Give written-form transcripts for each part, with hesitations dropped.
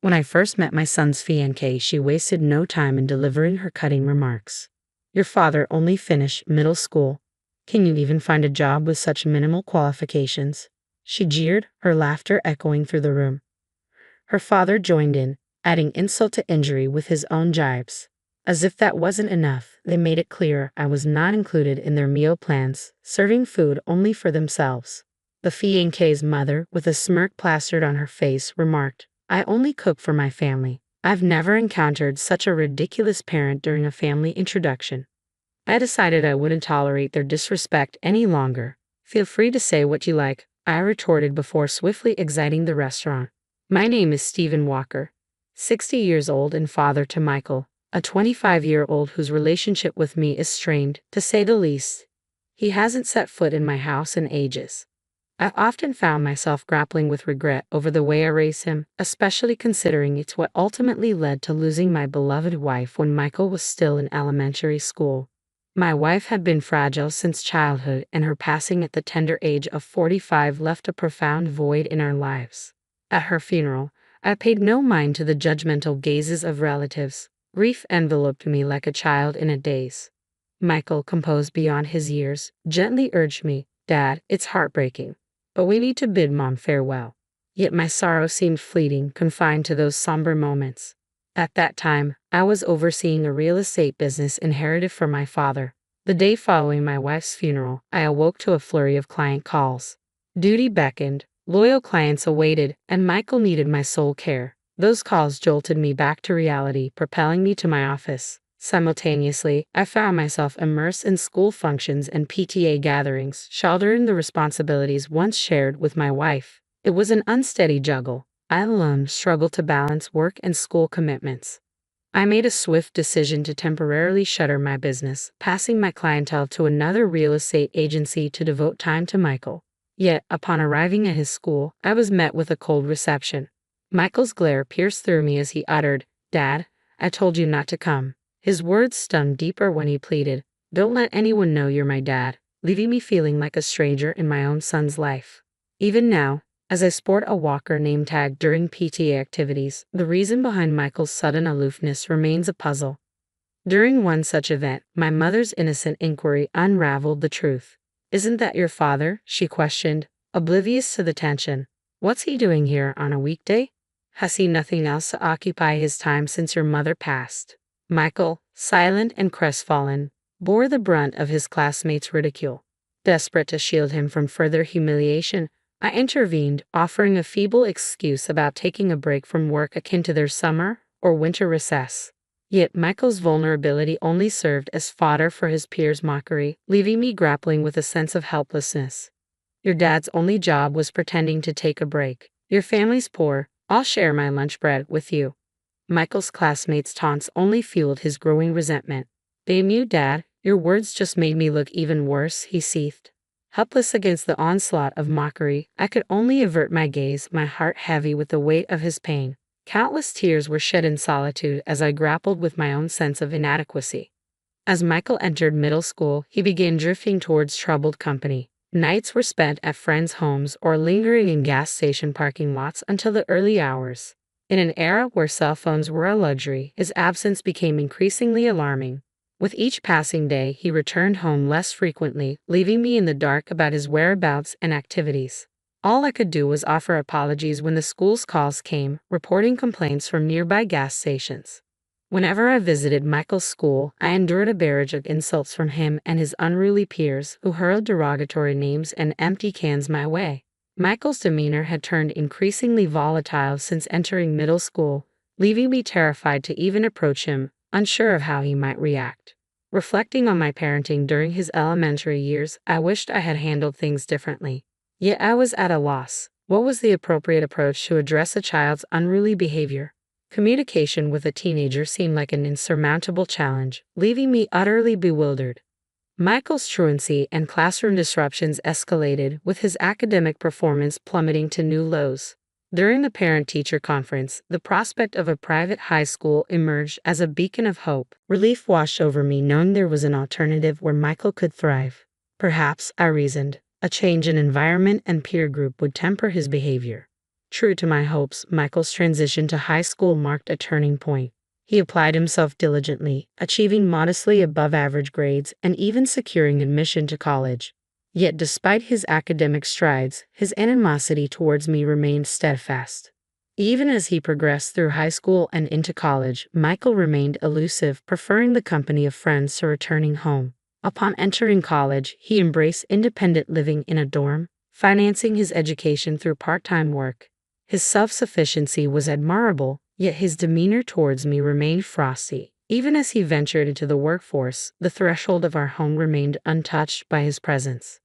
When I first met my son's fiancée, she wasted no time in delivering her cutting remarks. Your father only finished middle school. Can you even find a job with such minimal qualifications? She jeered, her laughter echoing through the room. Her father joined in, adding insult to injury with his own jibes. As if that wasn't enough, they made it clear I was not included in their meal plans, serving food only for themselves. The fiancée's mother, with a smirk plastered on her face, remarked, I only cook for my family. I've never encountered such a ridiculous parent during a family introduction. I decided I wouldn't tolerate their disrespect any longer. Feel free to say what you like, I retorted before swiftly exiting the restaurant. My name is Stephen Walker, 60 years old and father to Michael, a 25-year-old whose relationship with me is strained, to say the least. He hasn't set foot in my house in ages. I've often found myself grappling with regret over the way I raised him, especially considering it's what ultimately led to losing my beloved wife when Michael was still in elementary school. My wife had been fragile since childhood, and her passing at the tender age of 45 left a profound void in our lives. At her funeral, I paid no mind to the judgmental gazes of relatives. Grief enveloped me like a child in a daze. Michael, composed beyond his years, gently urged me, Dad, it's heartbreaking, but we need to bid Mom farewell. Yet my sorrow seemed fleeting, confined to those somber moments. At that time, I was overseeing a real estate business inherited from my father. The day following my wife's funeral, I awoke to a flurry of client calls. Duty beckoned, loyal clients awaited, and Michael needed my sole care. Those calls jolted me back to reality, propelling me to my office. Simultaneously, I found myself immersed in school functions and PTA gatherings, shouldering the responsibilities once shared with my wife. It was an unsteady juggle. I alone struggled to balance work and school commitments. I made a swift decision to temporarily shutter my business, passing my clientele to another real estate agency to devote time to Michael. Yet, upon arriving at his school, I was met with a cold reception. Michael's glare pierced through me as he uttered, Dad, I told you not to come. His words stung deeper when he pleaded, Don't let anyone know you're my dad, leaving me feeling like a stranger in my own son's life. Even now, as I sport a Walker name tag during PTA activities, the reason behind Michael's sudden aloofness remains a puzzle. During one such event, my mother's innocent inquiry unraveled the truth. Isn't that your father? She questioned, oblivious to the tension. What's he doing here on a weekday? Has he nothing else to occupy his time since your mother passed? Michael, silent and crestfallen, bore the brunt of his classmates' ridicule. Desperate to shield him from further humiliation, I intervened, offering a feeble excuse about taking a break from work akin to their summer or winter recess. Yet Michael's vulnerability only served as fodder for his peers' mockery, leaving me grappling with a sense of helplessness. Your dad's only job was pretending to take a break. Your family's poor. I'll share my lunch bread with you. Michael's classmates' taunts only fueled his growing resentment. Damn you, Dad, your words just made me look even worse, he seethed. Helpless against the onslaught of mockery, I could only avert my gaze, my heart heavy with the weight of his pain. Countless tears were shed in solitude as I grappled with my own sense of inadequacy. As Michael entered middle school, he began drifting towards troubled company. Nights were spent at friends' homes or lingering in gas station parking lots until the early hours. In an era where cell phones were a luxury, his absence became increasingly alarming. With each passing day, he returned home less frequently, leaving me in the dark about his whereabouts and activities. All I could do was offer apologies when the school's calls came, reporting complaints from nearby gas stations. Whenever I visited Michael's school, I endured a barrage of insults from him and his unruly peers, who hurled derogatory names and empty cans my way. Michael's demeanor had turned increasingly volatile since entering middle school, leaving me terrified to even approach him, unsure of how he might react. Reflecting on my parenting during his elementary years, I wished I had handled things differently. Yet I was at a loss. What was the appropriate approach to address a child's unruly behavior? Communication with a teenager seemed like an insurmountable challenge, leaving me utterly bewildered. Michael's truancy and classroom disruptions escalated, with his academic performance plummeting to new lows. During the parent-teacher conference, the prospect of a private high school emerged as a beacon of hope. Relief washed over me knowing there was an alternative where Michael could thrive. Perhaps, I reasoned, a change in environment and peer group would temper his behavior. True to my hopes, Michael's transition to high school marked a turning point. He applied himself diligently, achieving modestly above average grades and even securing admission to college. Yet despite his academic strides, his animosity towards me remained steadfast. Even as he progressed through high school and into college, Michael remained elusive, preferring the company of friends to returning home. Upon entering college, he embraced independent living in a dorm, financing his education through part-time work. His self-sufficiency was admirable, yet his demeanor towards me remained frosty. Even as he ventured into the workforce, the threshold of our home remained untouched by his presence.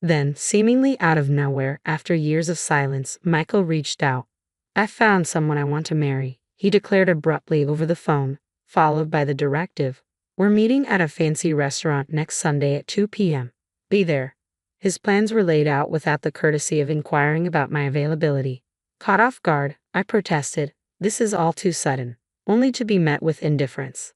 Then, seemingly out of nowhere, after years of silence, Michael reached out. "I found someone I want to marry," he declared abruptly over the phone, followed by the directive, "We're meeting at a fancy restaurant next Sunday at 2 p.m. Be there." His plans were laid out without the courtesy of inquiring about my availability. Caught off guard, I protested, "This is all too sudden," only to be met with indifference.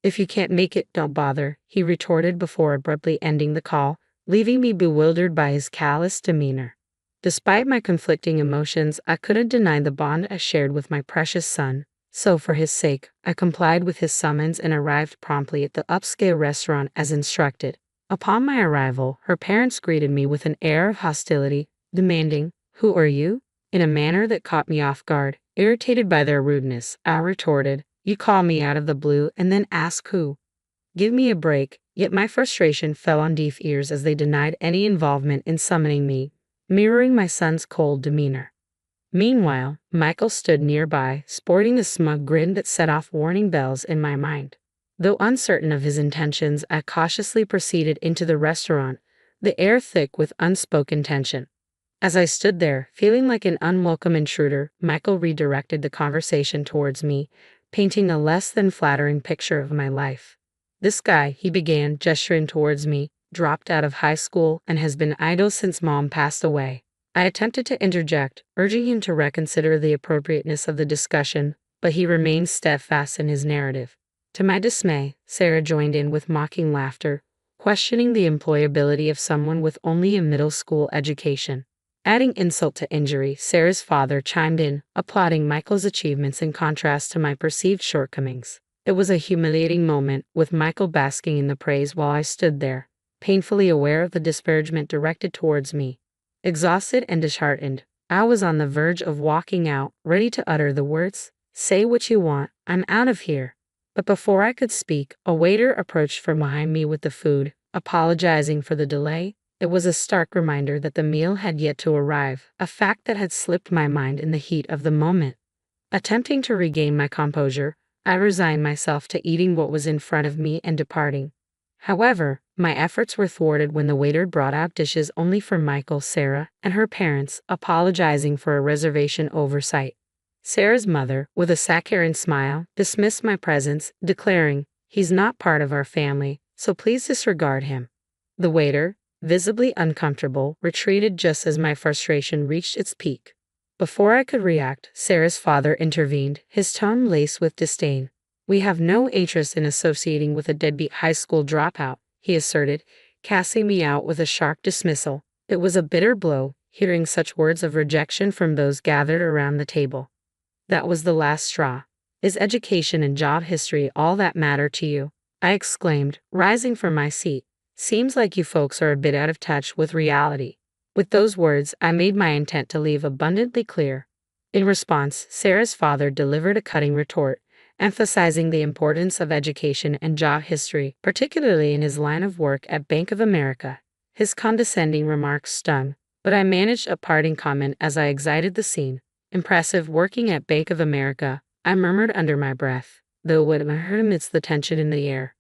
"If you can't make it, don't bother," he retorted before abruptly ending the call, leaving me bewildered by his callous demeanor. Despite my conflicting emotions, I couldn't deny the bond I shared with my precious son, so for his sake, I complied with his summons and arrived promptly at the upscale restaurant as instructed. Upon my arrival, her parents greeted me with an air of hostility, demanding, "Who are you?" In a manner that caught me off guard. Irritated by their rudeness, I retorted, "You call me out of the blue and then ask who? Give me a break." Yet my frustration fell on deaf ears as they denied any involvement in summoning me, mirroring my son's cold demeanor. Meanwhile, Michael stood nearby, sporting a smug grin that set off warning bells in my mind. Though uncertain of his intentions, I cautiously proceeded into the restaurant, the air thick with unspoken tension. As I stood there, feeling like an unwelcome intruder, Michael redirected the conversation towards me, painting a less than flattering picture of my life. "This guy," he began, gesturing towards me, "dropped out of high school and has been idle since Mom passed away." I attempted to interject, urging him to reconsider the appropriateness of the discussion, but he remained steadfast in his narrative. To my dismay, Sarah joined in with mocking laughter, questioning the employability of someone with only a middle school education. Adding insult to injury, Sarah's father chimed in, applauding Michael's achievements in contrast to my perceived shortcomings. It was a humiliating moment, with Michael basking in the praise while I stood there, painfully aware of the disparagement directed towards me. Exhausted and disheartened, I was on the verge of walking out, ready to utter the words, "Say what you want, I'm out of here." But before I could speak, a waiter approached from behind me with the food, apologizing for the delay. It was a stark reminder that the meal had yet to arrive, a fact that had slipped my mind in the heat of the moment. Attempting to regain my composure, I resigned myself to eating what was in front of me and departing. However, my efforts were thwarted when the waiter brought out dishes only for Michael, Sarah, and her parents, apologizing for a reservation oversight. Sarah's mother, with a saccharine smile, dismissed my presence, declaring, "He's not part of our family, so please disregard him." The waiter, visibly uncomfortable, retreated just as my frustration reached its peak. Before I could react, Sarah's father intervened, his tone laced with disdain. "We have no interest in associating with a deadbeat high school dropout," he asserted, casting me out with a sharp dismissal. It was a bitter blow, hearing such words of rejection from those gathered around the table. That was the last straw. "Is education and job history all that matter to you?" I exclaimed, rising from my seat. "Seems like you folks are a bit out of touch with reality." With those words, I made my intent to leave abundantly clear. In response, Sarah's father delivered a cutting retort, emphasizing the importance of education and job history, particularly in his line of work at Bank of America. His condescending remarks stung, but I managed a parting comment as I exited the scene. "Impressive working at Bank of America," I murmured under my breath, though what I heard amidst the tension in the air.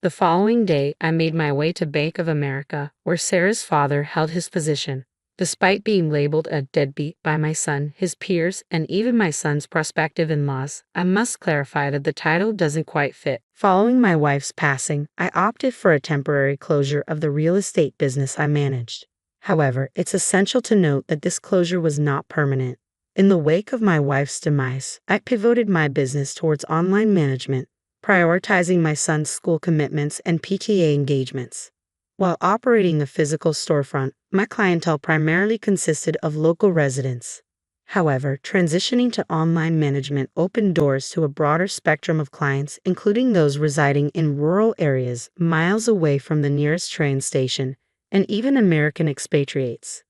The following day, I made my way to Bank of America, where Sarah's father held his position. Despite being labeled a deadbeat by my son, his peers, and even my son's prospective in-laws, I must clarify that the title doesn't quite fit. Following my wife's passing, I opted for a temporary closure of the real estate business I managed. However, it's essential to note that this closure was not permanent. In the wake of my wife's demise, I pivoted my business towards online management, prioritizing my son's school commitments and PTA engagements. While operating a physical storefront, my clientele primarily consisted of local residents. However, transitioning to online management opened doors to a broader spectrum of clients, including those residing in rural areas miles away from the nearest train station, and even American expatriates.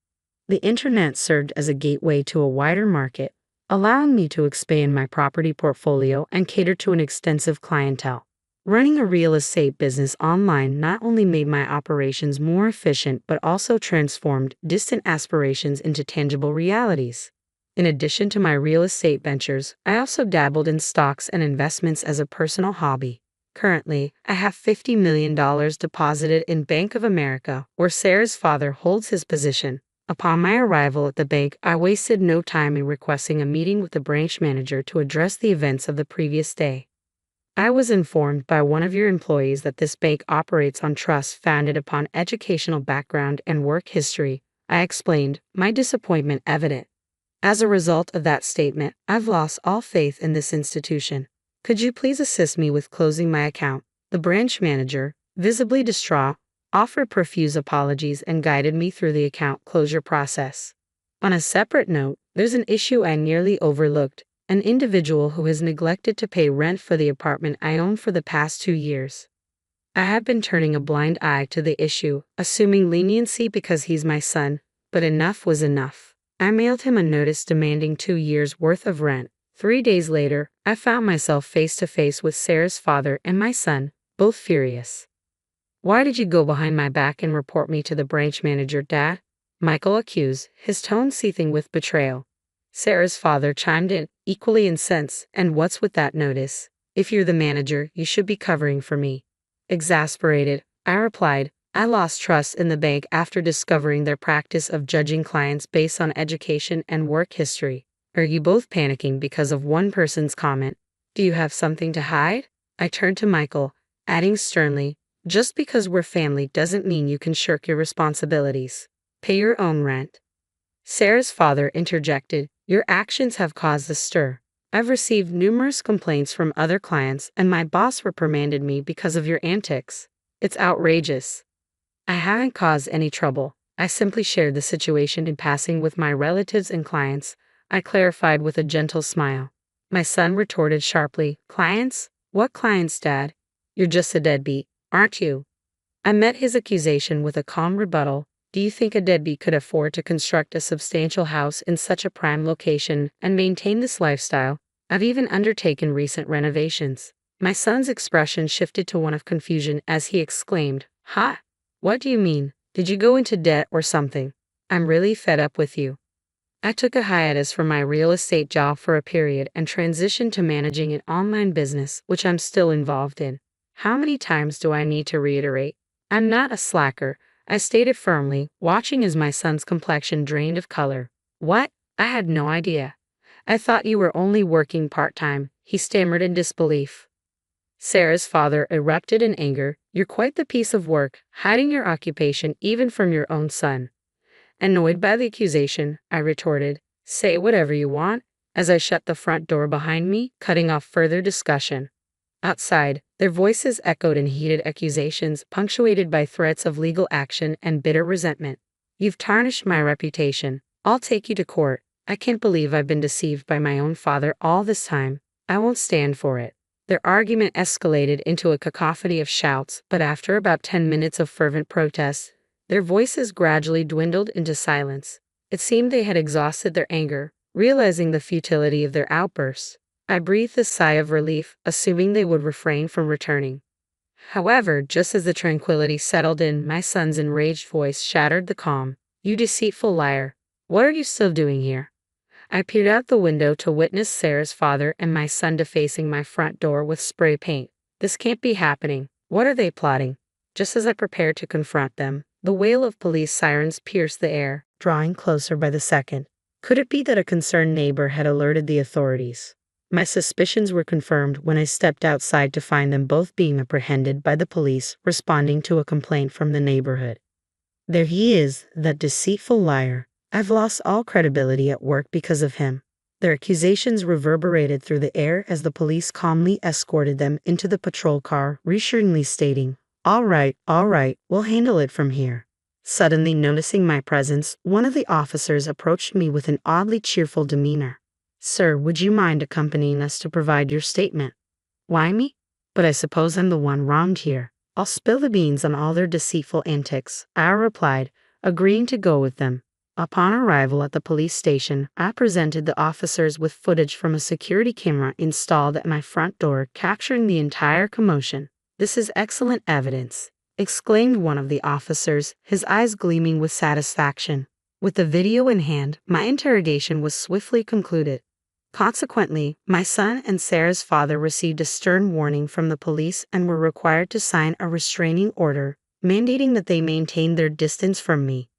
The internet served as a gateway to a wider market, allowing me to expand my property portfolio and cater to an extensive clientele. Running a real estate business online not only made my operations more efficient but also transformed distant aspirations into tangible realities. In addition to my real estate ventures, I also dabbled in stocks and investments as a personal hobby. Currently, I have $50 million deposited in Bank of America, where Sarah's father holds his position. Upon my arrival at the bank, I wasted no time in requesting a meeting with the branch manager to address the events of the previous day. I was informed by one of your employees that this bank operates on trusts founded upon educational background and work history. I explained, my disappointment evident. As a result of that statement, I've lost all faith in this institution. Could you please assist me with closing my account? The branch manager, visibly distraught, offered profuse apologies and guided me through the account closure process. On a separate note, there's an issue I nearly overlooked: an individual who has neglected to pay rent for the apartment I own for the past 2 years. I have been turning a blind eye to the issue, assuming leniency because he's my son, but enough was enough. I mailed him a notice demanding 2 years' worth of rent. 3 days later, I found myself face to face with Sarah's father and my son, both furious. "Why did you go behind my back and report me to the branch manager, Dad?" Michael accused, his tone seething with betrayal. Sarah's father chimed in, equally incensed, "And what's with that notice? If you're the manager, you should be covering for me." Exasperated, I replied, "I lost trust in the bank after discovering their practice of judging clients based on education and work history. Are you both panicking because of one person's comment? Do you have something to hide?" I turned to Michael, adding sternly, "Just because we're family doesn't mean you can shirk your responsibilities. Pay your own rent." Sarah's father interjected, "Your actions have caused a stir. I've received numerous complaints from other clients, and my boss reprimanded me because of your antics. It's outrageous." I haven't caused any trouble. I simply shared the situation in passing with my relatives and clients, I clarified with a gentle smile. My son retorted sharply, "Clients? What clients, Dad? You're just a deadbeat, aren't you?" I met his accusation with a calm rebuttal. "Do you think a deadbeat could afford to construct a substantial house in such a prime location and maintain this lifestyle? I've even undertaken recent renovations." My son's expression shifted to one of confusion as he exclaimed, "Ha! What do you mean? Did you go into debt or something? I'm really fed up with you." I took a hiatus from my real estate job for a period and transitioned to managing an online business, which I'm still involved in. How many times do I need to reiterate? I'm not a slacker, I stated firmly, watching as my son's complexion drained of color. "What? I had no idea. I thought you were only working part-time," he stammered in disbelief. Sarah's father erupted in anger. "You're quite the piece of work, hiding your occupation even from your own son." Annoyed by the accusation, I retorted, "Say whatever you want," as I shut the front door behind me, cutting off further discussion. Outside, their voices echoed in heated accusations, punctuated by threats of legal action and bitter resentment. "You've tarnished my reputation. I'll take you to court. I can't believe I've been deceived by my own father all this time. I won't stand for it." Their argument escalated into a cacophony of shouts, but after about 10 minutes of fervent protest, their voices gradually dwindled into silence. It seemed they had exhausted their anger, realizing the futility of their outbursts. I breathed a sigh of relief, assuming they would refrain from returning. However, just as the tranquility settled in, my son's enraged voice shattered the calm. "You deceitful liar! What are you still doing here?" I peered out the window to witness Sarah's father and my son defacing my front door with spray paint. "This can't be happening. What are they plotting?" Just as I prepared to confront them, the wail of police sirens pierced the air, drawing closer by the second. Could it be that a concerned neighbor had alerted the authorities? My suspicions were confirmed when I stepped outside to find them both being apprehended by the police, responding to a complaint from the neighborhood. "There he is, that deceitful liar. I've lost all credibility at work because of him." Their accusations reverberated through the air as the police calmly escorted them into the patrol car, reassuringly stating, all right, we'll handle it from here." Suddenly noticing my presence, one of the officers approached me with an oddly cheerful demeanor. "Sir, would you mind accompanying us to provide your statement?" "Why me? But I suppose I'm the one wronged here. I'll spill the beans on all their deceitful antics," I replied, agreeing to go with them. Upon arrival at the police station, I presented the officers with footage from a security camera installed at my front door, capturing the entire commotion. "This is excellent evidence," exclaimed one of the officers, his eyes gleaming with satisfaction. With the video in hand, my interrogation was swiftly concluded. Consequently, my son and Sarah's father received a stern warning from the police and were required to sign a restraining order, mandating that they maintain their distance from me.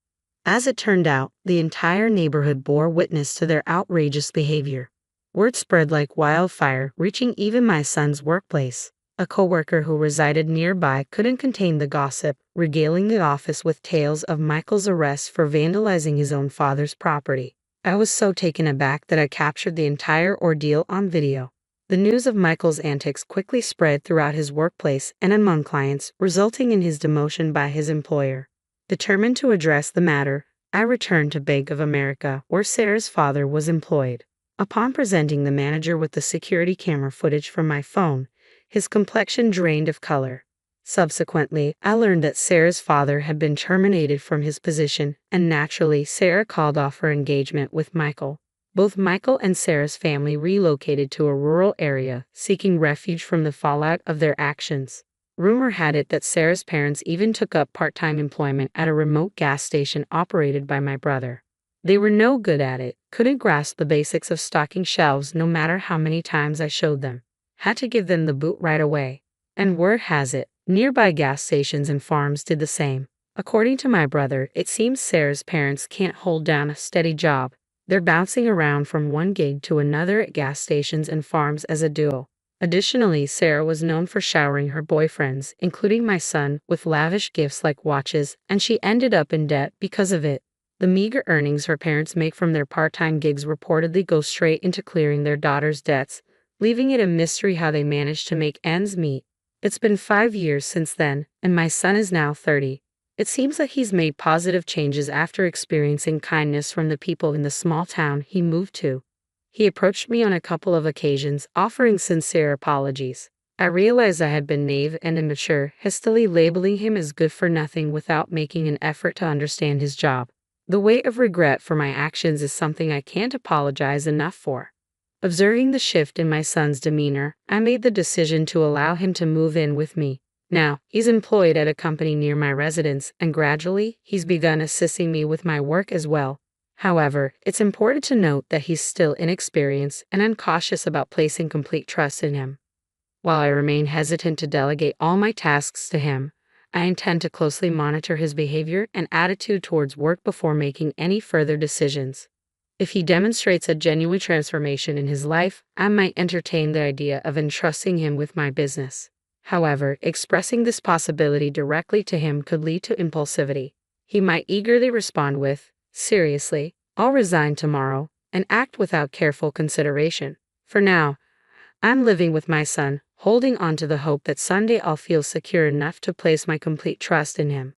As it turned out, the entire neighborhood bore witness to their outrageous behavior. Word spread like wildfire, reaching even my son's workplace. A coworker who resided nearby couldn't contain the gossip, regaling the office with tales of Michael's arrest for vandalizing his own father's property. I was so taken aback that I captured the entire ordeal on video. The news of Michael's antics quickly spread throughout his workplace and among clients, resulting in his demotion by his employer. Determined to address the matter, I returned to Bank of America, where Sarah's father was employed. Upon presenting the manager with the security camera footage from my phone, his complexion drained of color. Subsequently, I learned that Sarah's father had been terminated from his position, and naturally, Sarah called off her engagement with Michael. Both Michael and Sarah's family relocated to a rural area, seeking refuge from the fallout of their actions. Rumor had it that Sarah's parents even took up part-time employment at a remote gas station operated by my brother. They were no good at it, couldn't grasp the basics of stocking shelves no matter how many times I showed them. Had to give them the boot right away. And word has it, nearby gas stations and farms did the same. According to my brother, it seems Sarah's parents can't hold down a steady job. They're bouncing around from one gig to another at gas stations and farms as a duo. Additionally, Sarah was known for showering her boyfriends, including my son, with lavish gifts like watches, and she ended up in debt because of it. The meager earnings her parents make from their part-time gigs reportedly go straight into clearing their daughter's debts, leaving it a mystery how they managed to make ends meet. It's been 5 years since then, and my son is now 30. It seems that he's made positive changes after experiencing kindness from the people in the small town he moved to. He approached me on a couple of occasions, offering sincere apologies. I realized I had been naive and immature, hastily labeling him as good for nothing without making an effort to understand his job. The weight of regret for my actions is something I can't apologize enough for. Observing the shift in my son's demeanor, I made the decision to allow him to move in with me. Now, he's employed at a company near my residence, and gradually, he's begun assisting me with my work as well. However, it's important to note that he's still inexperienced, and I'm cautious about placing complete trust in him. While I remain hesitant to delegate all my tasks to him, I intend to closely monitor his behavior and attitude towards work before making any further decisions. If he demonstrates a genuine transformation in his life, I might entertain the idea of entrusting him with my business. However, expressing this possibility directly to him could lead to impulsivity. He might eagerly respond with, "Seriously, I'll resign tomorrow," and act without careful consideration. For now, I'm living with my son, holding on to the hope that someday I'll feel secure enough to place my complete trust in him.